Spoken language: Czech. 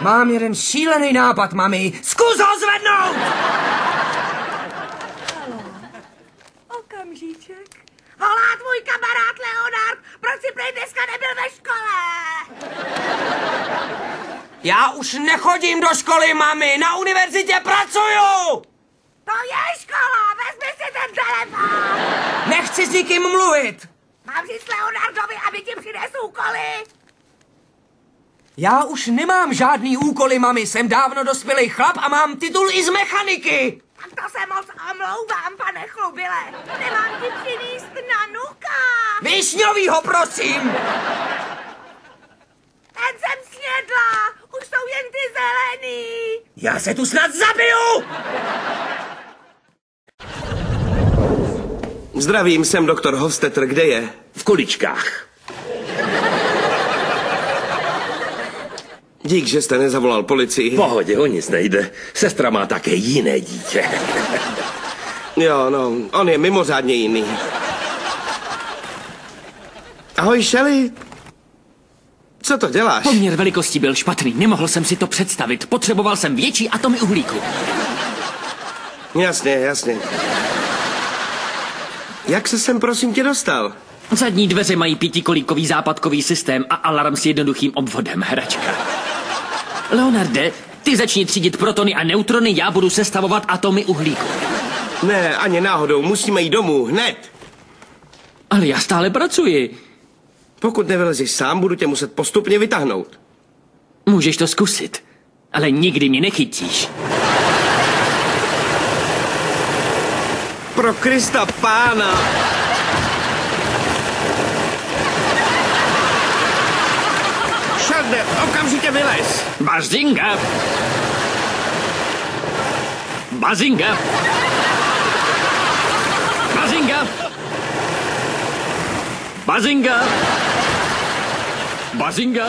Mám jeden šílený nápad, mami. Zkus ho zvednout! Okamžíček. Holá, tvůj kamarád Leonard, proč si prej dneska nebyl ve škole? Já už nechodím do školy, mami. Na univerzitě pracuju! To je škola, vezmi si ten telefon. Nechci s nikým mluvit. Mám říct Leonardovi, aby ti přinesl úkoly? Já už nemám žádný úkoly, mami. Jsem dávno dospělý chlap a mám titul i z mechaniky. Tak to se moc omlouvám, pane chlubile. Nemám ti přinést nanuka. Višňovýho, prosím. Ten jsem snědla. Už jsou jen ty zelený. Já se tu snad zabiju. Zdravím, jsem doktor Hofstetter, kde je? V Kuličkách. Dík, že jste nezavolal policii. V pohodě, o nic nejde. Sestra má také jiné dítě. Jo, no, on je mimořádně jiný. Ahoj, Shelly. Co to děláš? Poměr velikosti byl špatný, nemohl jsem si to představit. Potřeboval jsem větší atomy uhlíku. Jasně, jasně. Jak se sem, prosím tě, dostal? Zadní dveře mají 5kolíkový západkový systém a alarm s jednoduchým obvodem, hračka. Leonarde, ty začni třídit protony a neutrony, já budu sestavovat atomy uhlíku. Ne, ani náhodou, musíme jít domů, hned. Ale já stále pracuji. Pokud nevylezeš sám, budu tě muset postupně vytáhnout. Můžeš to zkusit, ale nikdy mě nechytíš. Pro Krista pána! Šarde, okamžitě vylez! Bazinga! Bazinga! Bazinga! Bazinga! Bazinga!